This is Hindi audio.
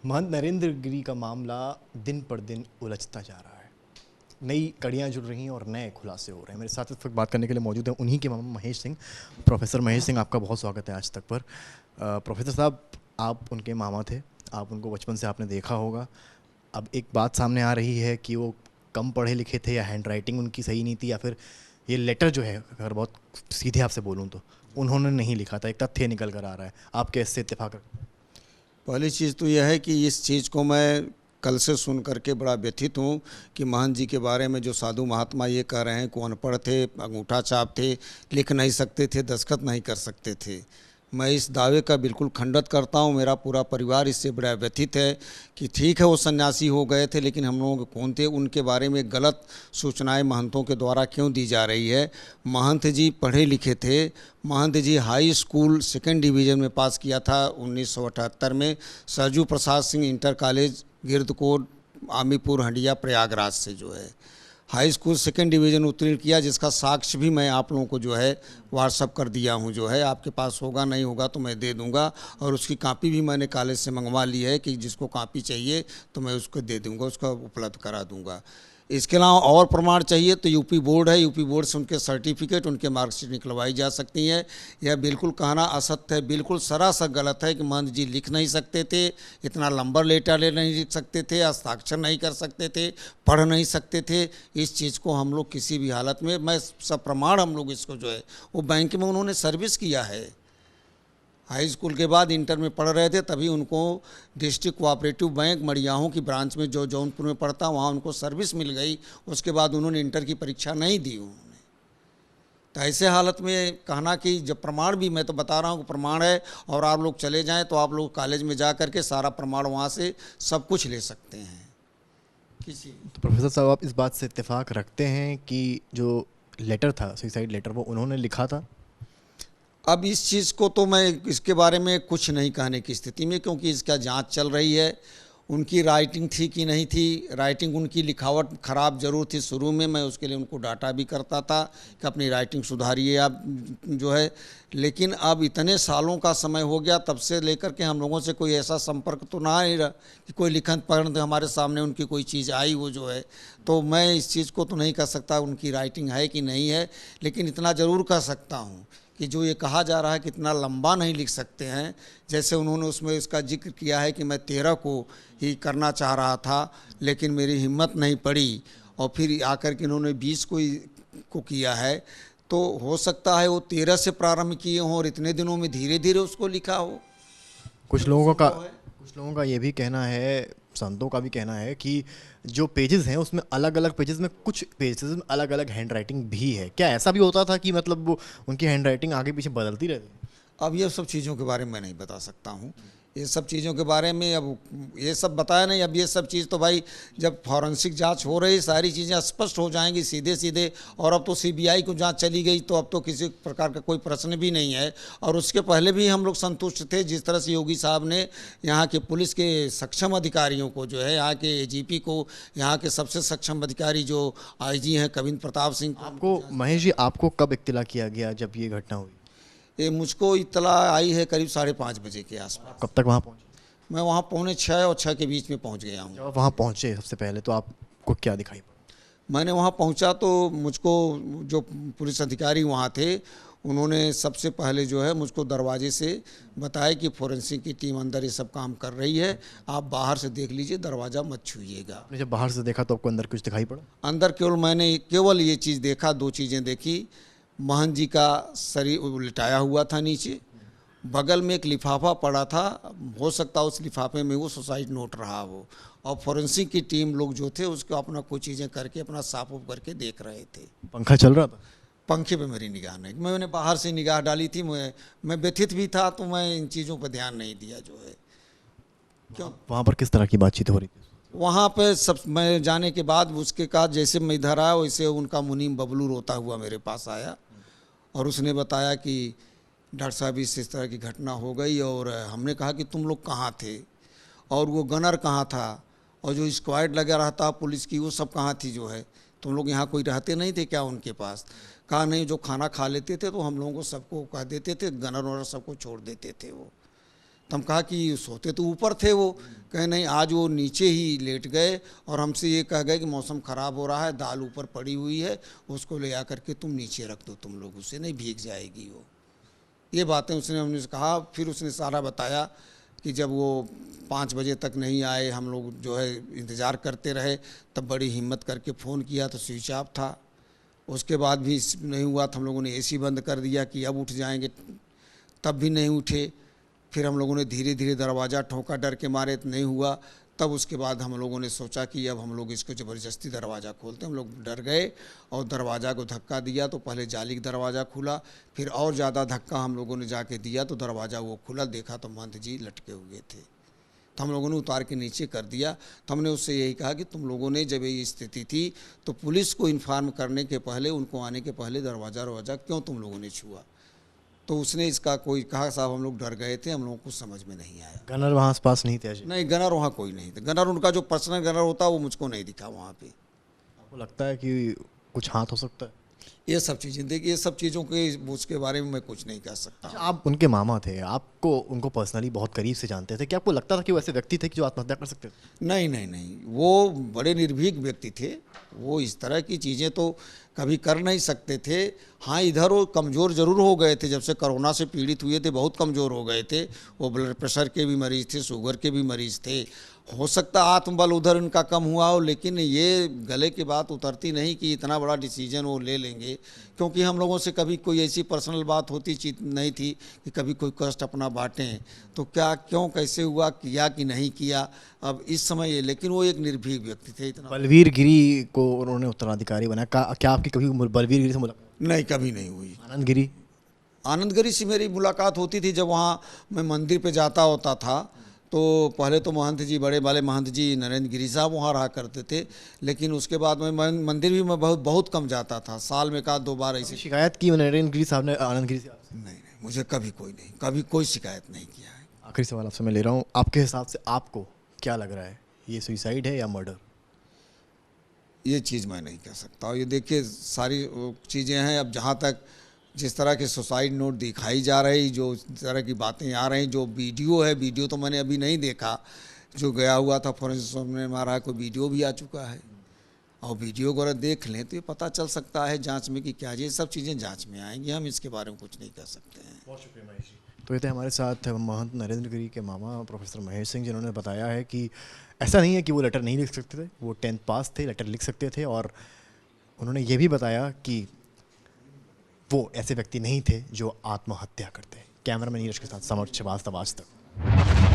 महंत नरेंद्र गिरी का मामला दिन पर दिन उलझता जा रहा है। नई कड़ियाँ जुड़ रही हैं और नए खुलासे हो रहे हैं। मेरे साथ इस वक्त बात करने के लिए मौजूद हैं उन्हीं के मामा महेश सिंह। प्रोफेसर महेश सिंह, आपका बहुत स्वागत है आज तक पर। प्रोफेसर साहब, आप उनके मामा थे, आप उनको बचपन से आपने देखा होगा। अब एक बात सामने आ रही है कि वो कम पढ़े लिखे थे या हैंड राइटिंग उनकी सही नहीं थी, या फिर ये लेटर जो है, अगर बहुत सीधे आपसे बोलूँ तो उन्होंने नहीं लिखा था। एक तथ्य निकल कर आ रहा है, आप कैसे इत्तेफाक रखते हैं? पहली चीज़ तो यह है कि इस चीज़ को मैं कल से सुन करके बड़ा व्यथित हूँ कि महंत जी के बारे में जो साधु महात्मा ये कह रहे हैं कि अनपढ़ थे, अंगूठा छाप थे, लिख नहीं सकते थे, दस्तखत नहीं कर सकते थे। मैं इस दावे का बिल्कुल खंडन करता हूँ। मेरा पूरा परिवार इससे बड़ा व्यथित है कि ठीक है वो सन्यासी हो गए थे, लेकिन हम लोग कौन थे, उनके बारे में गलत सूचनाएं महंतों के द्वारा क्यों दी जा रही है। महंत जी पढ़े लिखे थे। महंत जी हाई स्कूल सेकेंड डिवीज़न में पास किया था 1978 में, सरजू प्रसाद सिंह इंटर कॉलेज गिरदकोट आमीपुर हंडिया प्रयागराज से जो है हाई स्कूल सेकेंड डिवीज़न उत्तीर्ण किया, जिसका साक्ष्य भी मैं आप लोगों को जो है व्हाट्सअप कर दिया हूं। जो है आपके पास होगा, नहीं होगा तो मैं दे दूंगा, और उसकी कॉपी भी मैंने कॉलेज से मंगवा ली है कि जिसको कॉपी चाहिए तो मैं उसको दे दूंगा, उसका उपलब्ध करा दूंगा। इसके अलावा और प्रमाण चाहिए तो यूपी बोर्ड है, यूपी बोर्ड से उनके सर्टिफिकेट, उनके मार्कशीट निकलवाई जा सकती हैं। यह बिल्कुल कहना असत्य है, बिल्कुल सरासर गलत है कि महंत जी लिख नहीं सकते थे, इतना लंबा लेटर ले नहीं लिख सकते थे, हस्ताक्षर नहीं कर सकते थे, पढ़ नहीं सकते थे। इस चीज़ को हम लोग किसी भी हालत में, मैं सब प्रमाण हम लोग इसको जो है, वो बैंक में उन्होंने सर्विस किया है। हाई स्कूल के बाद इंटर में पढ़ रहे थे, तभी उनको डिस्ट्रिक्ट कोऑपरेटिव बैंक मड़ियाहों की ब्रांच में, जो जौनपुर में पढ़ता, वहाँ उनको सर्विस मिल गई। उसके बाद उन्होंने इंटर की परीक्षा नहीं दी उन्होंने। तो ऐसे हालत में कहना कि जब प्रमाण भी, मैं तो बता रहा हूँ कि प्रमाण है, और आप लोग चले जाएं तो आप लोग कॉलेज में जा करके सारा प्रमाण वहाँ से सब कुछ ले सकते हैं किसी। तो प्रोफेसर साहब, आप इस बात से इत्तेफाक रखते हैं कि जो लेटर था, सुसाइड लेटर, वो उन्होंने लिखा था? अब इस चीज़ को तो मैं इसके बारे में कुछ नहीं कहने की स्थिति में, क्योंकि इसका जांच चल रही है। उनकी राइटिंग थी कि नहीं थी, राइटिंग उनकी लिखावट ख़राब ज़रूर थी शुरू में, मैं उसके लिए उनको डांटा भी करता था कि अपनी राइटिंग सुधारिए आप जो है। लेकिन अब इतने सालों का समय हो गया, तब से लेकर के हम लोगों से कोई ऐसा संपर्क तो ना ही रहा कि कोई लिखन पढ़ हमारे सामने उनकी कोई चीज़ आई वो जो है। तो मैं इस चीज़ को तो नहीं कह सकता उनकी राइटिंग है कि नहीं है, लेकिन इतना ज़रूर कह सकता हूँ कि जो ये कहा जा रहा है कि इतना लंबा नहीं लिख सकते हैं, जैसे उन्होंने उसमें इसका जिक्र किया है कि मैं 13 को ही करना चाह रहा था, लेकिन मेरी हिम्मत नहीं पड़ी, और फिर आकर के इन्होंने 20 को किया है। तो हो सकता है वो 13 से प्रारंभ किए हों और इतने दिनों में धीरे धीरे उसको लिखा हो। कुछ ये भी लोगों का संभव है। कुछ लोगों का ये भी कहना है, संतों का भी कहना है कि जो पेजेस हैं उसमें अलग अलग पेजेस में, कुछ पेजेस में अलग अलग हैंड राइटिंग भी है। क्या ऐसा भी होता था कि मतलब वो उनकी हैंड राइटिंग आगे पीछे बदलती रहती? अब ये सब चीज़ों के बारे में मैं नहीं बता सकता हूँ। ये सब चीज़ों के बारे में अब ये सब बताया नहीं। अब ये सब चीज़ तो भाई जब फॉरेंसिक जांच हो रही, सारी चीज़ें स्पष्ट हो जाएंगी सीधे सीधे। और अब तो सीबीआई को जांच चली गई, तो अब तो किसी प्रकार का कोई प्रश्न भी नहीं है। और उसके पहले भी हम लोग संतुष्ट थे, जिस तरह से योगी साहब ने यहाँ के पुलिस के सक्षम अधिकारियों को जो है, यहाँ के एजीपी को, यहाँ के सबसे सक्षम अधिकारी जो आईजी हैं कविंद्र प्रताप सिंह को। आपको महेश जी, आपको कब इत्तिला किया गया जब ये घटना हुई? ये मुझको इत्तला आई है करीब 5:30 बजे के आसपास। कब तक वहाँ पहुँचे? मैं वहाँ 5:45 और 6 के बीच में पहुँच गया हूँ। जब आप वहाँ पहुँचे सबसे पहले, तो आपको क्या दिखाई पड़ा? मैंने वहाँ पहुँचा तो मुझको जो पुलिस अधिकारी वहाँ थे, उन्होंने सबसे पहले जो है मुझको दरवाजे से बताया कि फोरेंसिक की टीम अंदर ये सब काम कर रही है, आप बाहर से देख लीजिए, दरवाज़ा मत छूइएगा। आपने जब बाहर से देखा तो आपको अंदर कुछ दिखाई पड़ा? अंदर मैंने केवल ये चीज़ देखा, दो चीज़ें देखी। महंत जी का शरीर लिटाया हुआ था नीचे, बगल में एक लिफाफा पड़ा था, हो सकता है उस लिफाफे में वो सुसाइड नोट रहा हो, और फोरेंसिक की टीम लोग जो थे उसको अपना कुछ चीज़ें करके अपना साफ उफ करके देख रहे थे। पंखा चल रहा था? पंखे पे मेरी निगाह नहीं, मैंने बाहर से निगाह डाली थी। मैं व्यथित भी था, तो मैं इन चीज़ों पर ध्यान नहीं दिया जो है। क्यों वहाँ पर किस तरह की बातचीत हो रही थी? वहाँ पे सब, मैं जाने के बाद उसके बाद जैसे मैं इधर आया, वैसे उनका मुनीम बबलू रोता हुआ मेरे पास आया, और उसने बताया कि डॉक्टर साहब इस तरह की घटना हो गई। और हमने कहा कि तुम लोग कहाँ थे, और वो गनर कहाँ था, और जो स्क्वाड लगा रहता पुलिस की, वो सब कहाँ थी जो है, तुम लोग यहाँ कोई रहते नहीं थे क्या उनके पास? कहा नहीं, जो खाना खा लेते थे तो हम लोगों को सबको कह देते थे, गनर वनर सबको छोड़ देते थे वो। तो हम कहा कि सोते तो ऊपर थे वो, कहे नहीं आज वो नीचे ही लेट गए और हमसे ये कह गए कि मौसम ख़राब हो रहा है, दाल ऊपर पड़ी हुई है, उसको ले आकर के तुम नीचे रख दो, तुम लोग उससे नहीं भीग जाएगी वो। ये बातें उसने हमने कहा। फिर उसने सारा बताया कि जब वो 5 बजे तक नहीं आए, हम लोग जो है इंतज़ार करते रहे, तब बड़ी हिम्मत करके फ़ोन किया तो स्विच ऑफ था। उसके बाद भी नहीं हुआ तो हम लोगों ने एसी बंद कर दिया कि अब उठ जाएंगे, तब भी नहीं उठे। फिर हम लोगों ने धीरे धीरे दरवाज़ा ठोका, डर के मारे तो नहीं हुआ। तब उसके बाद हम लोगों ने सोचा कि अब हम लोग इसको ज़बरदस्ती दरवाज़ा खोलते। हम लोग डर गए और दरवाज़ा को धक्का दिया तो पहले जाली का दरवाज़ा खुला, फिर और ज़्यादा धक्का हम लोगों ने जाके दिया तो दरवाज़ा वो खुला, देखा तो महंत जी लटके हुए थे। तो हम लोगों ने उतार के नीचे कर दिया। तो हमने उससे यही कहा कि तुम लोगों ने जब ये स्थिति थी तो पुलिस को इन्फॉर्म करने के पहले, उनको आने के पहले दरवाज़ा क्यों तुम लोगों ने छुआ? तो उसने इसका कोई कहा साहब हम लोग डर गए थे, हम लोगों को समझ में नहीं आया। गनर वहाँ आस पास नहीं थे अजय? नहीं, गनर वहाँ कोई नहीं था। गनर उनका जो पर्सनल गनर होता वो मुझको नहीं दिखा वहाँ पे। आपको लगता है कि कुछ हाथ हो सकता है? ये सब चीज़ें देखिए, ये सब चीज़ों के उसके बारे में मैं कुछ नहीं कह सकता। अच्छा, आप उनके मामा थे, आपको उनको पर्सनली बहुत करीब से जानते थे, क्या आपको लगता था कि वो ऐसे व्यक्ति थे कि जो आत्महत्या कर सकते थे? नहीं नहीं नहीं, वो बड़े निर्भीक व्यक्ति थे। वो इस तरह की चीज़ें तो कभी कर नहीं सकते थे। हाँ, इधर वो कमज़ोर ज़रूर हो गए थे, जब से कोरोना से पीड़ित हुए थे बहुत कमज़ोर हो गए थे। वो ब्लड प्रेशर के भी मरीज़ थे, शुगर के भी मरीज़ थे। हो सकता आत्मबल उधर इनका कम हुआ हो, लेकिन ये गले की बात उतरती नहीं कि इतना बड़ा डिसीजन वो ले लेंगे, क्योंकि हम लोगों से कभी कोई ऐसी पर्सनल बात होती चीज नहीं थी कि कभी कोई कष्ट अपना बांटें। तो क्या क्यों कैसे हुआ, किया कि नहीं किया, अब इस समय ये, लेकिन वो एक निर्भीक व्यक्ति थे। इतना बलवीर गिरी को उन्होंने उत्तराधिकारी बनाया, क्या आपकी कभी बलवीर गिरी से मुलाकात? नहीं, कभी नहीं हुई। आनंद गिरी? आनंद गिरी से मेरी मुलाकात होती थी जब वहाँ मैं मंदिर पे जाता होता था। तो पहले तो महंत जी, बड़े वाले महंत जी नरेंद्र गिरी साहब वहाँ रहा करते थे, लेकिन उसके बाद मैं मंदिर भी मैं बहुत कम जाता था, साल में 1-2 बार ऐसे। शिकायत की नरेंद्र गिरी साहब ने आनंद गिरी से आपसे? नहीं नहीं, मुझे कभी कोई नहीं, कभी कोई शिकायत नहीं किया है। आखिरी सवाल आपसे मैं ले रहा हूँ, आपके हिसाब से आपको क्या लग रहा है, ये सुसाइड है या मर्डर? ये चीज़ मैं नहीं कह सकता। और ये देखिए सारी चीज़ें हैं, अब जहाँ तक जिस तरह के सुसाइड नोट दिखाई जा रही, जो इस तरह की बातें आ रही, जो वीडियो है, वीडियो तो मैंने अभी नहीं देखा, जो गया हुआ था फॉरेंसिक में हमारा कोई वीडियो भी आ चुका है, और वीडियो को अगर देख लें तो ये पता चल सकता है जांच में कि क्या, ये सब चीज़ें जांच में आएंगी, हम इसके बारे में कुछ नहीं कह सकते हैं। बहुत शुक्रिया महेश जी। तो ये थे हमारे साथ महंत नरेंद्र गिरी के मामा प्रोफेसर महेश सिंह, जिन्होंने बताया है कि ऐसा नहीं है कि वो लेटर नहीं लिख सकते थे, वो 10th पास थे, लेटर लिख सकते थे। और उन्होंने ये भी बताया कि वो ऐसे व्यक्ति नहीं थे जो आत्महत्या करते। कैमरामैन नीरज के साथ समर श्रीवास्तव, आज तक।